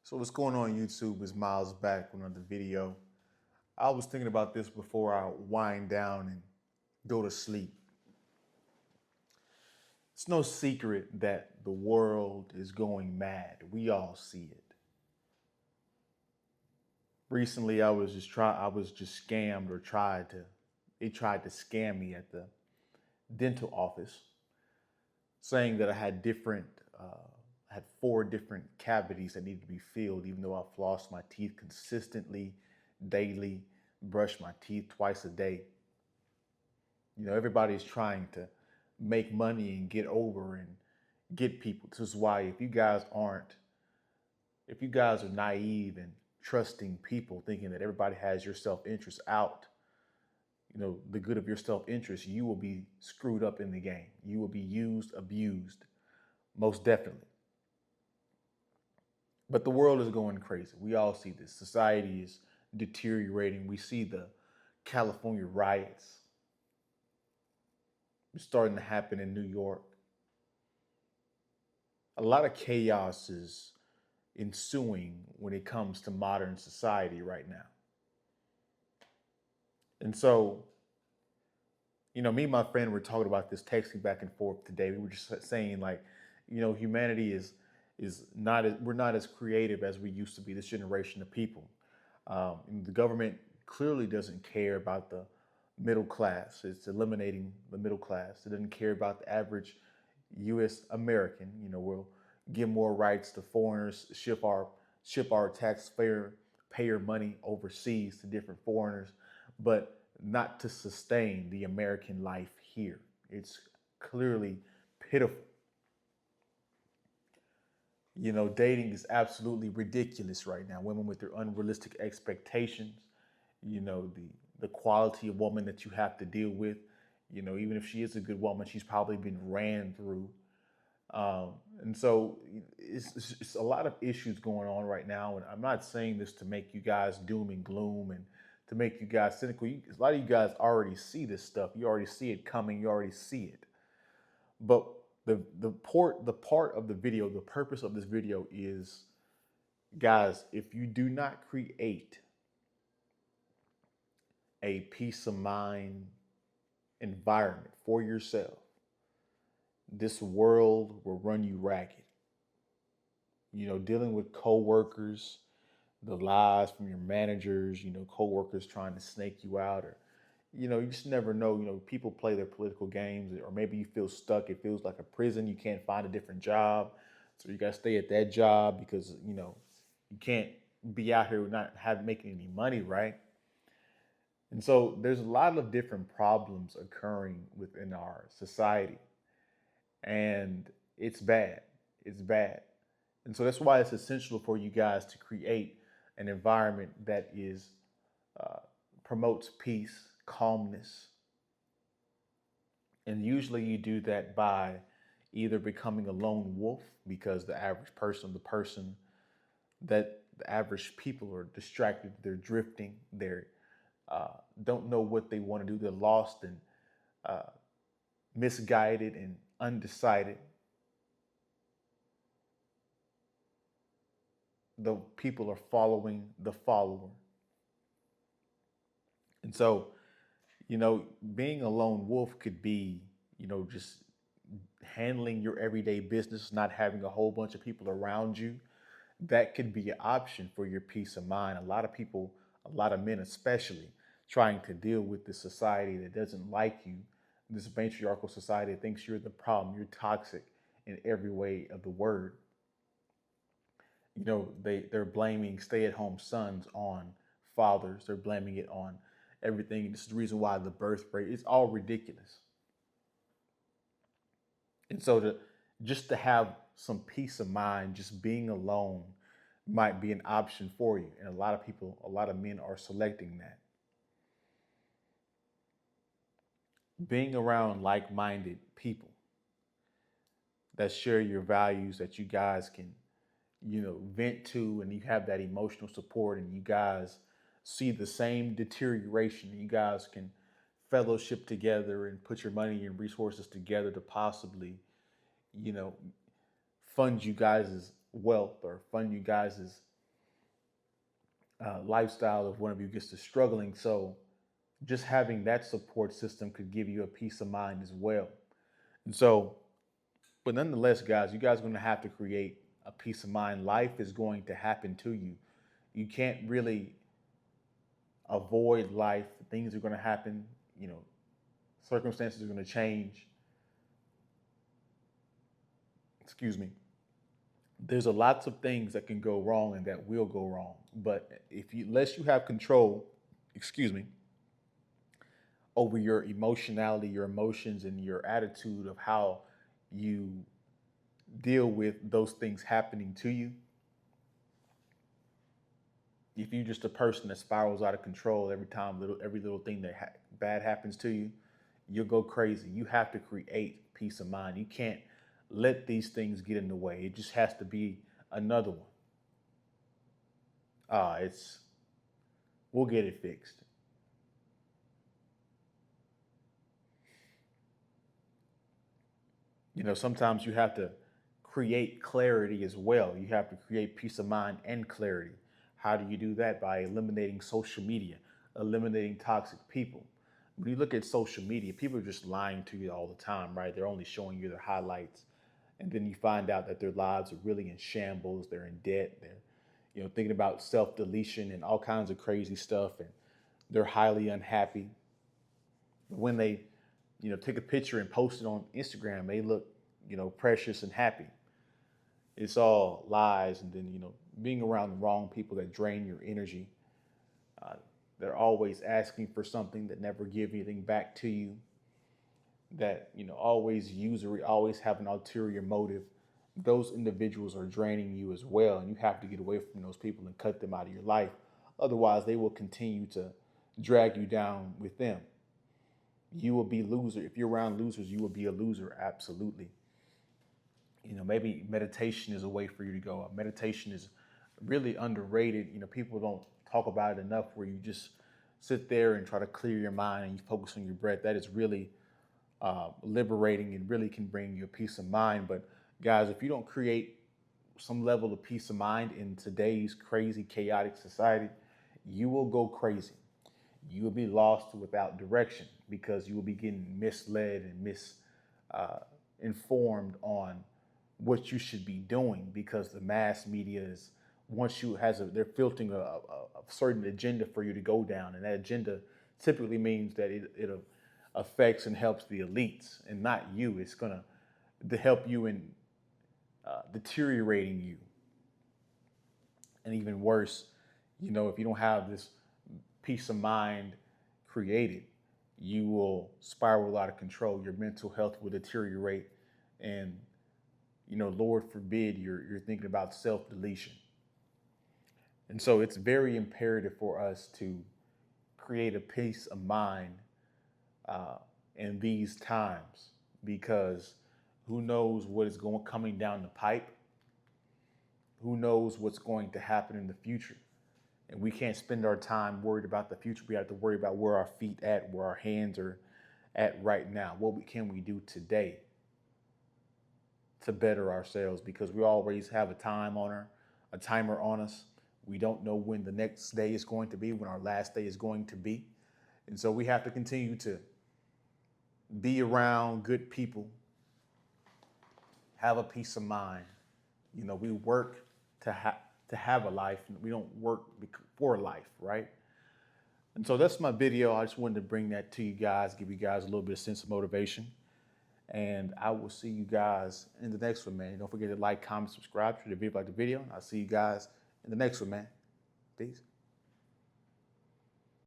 So what's going on YouTube is Miles back with another video. I was thinking about this before I wind down and go to sleep. It's no secret that the world is going mad. We all see it. Recently I was just scammed or they tried to scam me at the dental office, saying that I had four different cavities that needed to be filled, even though I flossed my teeth consistently, daily, brush my teeth twice a day. Everybody's trying to make money and get over and get people. This is why if you guys are naive and trusting people, thinking that everybody has your self-interest out, the good of your self-interest, you will be screwed up in the game. You will be used, abused, most definitely. But the world is going crazy. We all see this. Society is deteriorating. We see the California riots starting to happen in New York. A lot of chaos is ensuing when it comes to modern society right now. And so, me and my friend were talking about this, texting back and forth today. We were just saying, like, humanity is not as, we're not as creative as we used to be. This generation of people, the government clearly doesn't care about the middle class. It's eliminating the middle class. It doesn't care about the average U.S. American. We'll give more rights to foreigners, ship our taxpayer payer money overseas to different foreigners, but not to sustain the American life here. It's clearly pitiful. Dating is absolutely ridiculous right now. Women with their unrealistic expectations, the quality of woman that you have to deal with. Even if she is a good woman, she's probably been ran through. And so it's a lot of issues going on right now. And I'm not saying this to make you guys doom and gloom and to make you guys cynical. A lot of you guys already see this stuff. You already see it coming. You already see it. But the part of the video, the purpose of this video is, guys, if you do not create a peace of mind environment for yourself, this world will run you ragged. Dealing with coworkers, the lies from your managers, coworkers trying to snake you out, or you just never know. People play their political games, or maybe you feel stuck. It feels like a prison. You can't find a different job, so you got to stay at that job because you can't be out here not making any money, right? And so there's a lot of different problems occurring within our society, and it's bad. It's bad. And so that's why it's essential for you guys to create an environment that uh, promotes peace, calmness. And usually you do that by either becoming a lone wolf, because the person that the average people are distracted, they're drifting, they're don't know what they want to do, they're lost and uh, misguided and undecided. The people are following the follower. And so, being a lone wolf could be, just handling your everyday business, not having a whole bunch of people around you. That could be an option for your peace of mind. A lot of people, a lot of men especially, trying to deal with this society that doesn't like you, this matriarchal society that thinks you're the problem, you're toxic in every way of the word. They're blaming stay-at-home sons on fathers. They're blaming it on everything. This is the reason why the birth rate is all ridiculous. And so just to have some peace of mind, just being alone might be an option for you. And a lot of men are selecting that. Being around like-minded people that share your values, that you guys can, vent to, and you have that emotional support, and you guys see the same deterioration. You guys can fellowship together and put your money and resources together to possibly, you know, fund you guys' wealth or fund you guys' lifestyle if one of you gets to struggling. So just having that support system could give you a peace of mind as well. And so, but nonetheless, guys, you guys are going to have to create a peace of mind. Life is going to happen to you. You can't really avoid life. Things are going to happen. You know, circumstances are going to change. Excuse me. There's a lots of things that can go wrong and that will go wrong. But if you, unless you have control, excuse me, over your emotionality, your emotions, and your attitude of how you deal with those things happening to you, if you're just a person that spirals out of control every time every little thing that bad happens to you, you'll go crazy. You have to create peace of mind. You can't let these things get in the way. It just has to be another one. It's we'll get it fixed. You know, sometimes you have to create clarity as well. You have to create peace of mind and clarity. How do you do that? By eliminating social media, eliminating toxic people. When you look at social media, people are just lying to you all the time, right? They're only showing you their highlights. And then you find out that their lives are really in shambles. They're in debt. They're, thinking about self-deletion and all kinds of crazy stuff. And they're highly unhappy. When they, take a picture and post it on Instagram, they look, precious and happy. It's all lies. And then, being around the wrong people that drain your energy. Uh, they're always asking for something that never give anything back to you. That, always usury, always have an ulterior motive. Those individuals are draining you as well. And you have to get away from those people and cut them out of your life. Otherwise, they will continue to drag you down with them. You will be a loser. If you're around losers, you will be a loser. Absolutely. Maybe meditation is a way for you to go. Meditation is really underrated. People don't talk about it enough, where you just sit there and try to clear your mind and you focus on your breath. That is really liberating and really can bring you a peace of mind. But guys, if you don't create some level of peace of mind in today's crazy, chaotic society, you will go crazy. You will be lost without direction, because you will be getting misled and misinformed on what you should be doing, because the mass media is, once you they're filtering a certain agenda for you to go down, and that agenda typically means that it affects and helps the elites and not you. It's gonna to help you in deteriorating you, and even worse, if you don't have this peace of mind created, you will spiral out of control. Your mental health will deteriorate, and Lord forbid, you're thinking about self-deletion. And so it's very imperative for us to create a peace of mind uh, in these times, because who knows what is coming down the pipe? Who knows what's going to happen in the future? And we can't spend our time worried about the future. We have to worry about where our feet at, where our hands are at right now. Can we do today to better ourselves? Because we always have a timer on us. We don't know when the next day is going to be, when our last day is going to be. And so we have to continue to be around good people, have a peace of mind. We work to have a life. We don't work for life, right? And so that's my video. I just wanted to bring that to you guys, give you guys a little bit of sense of motivation. And I will see you guys in the next one, man. Don't forget to like, comment, subscribe to the video, like the video. And I'll see you guys in the next one, man. Peace.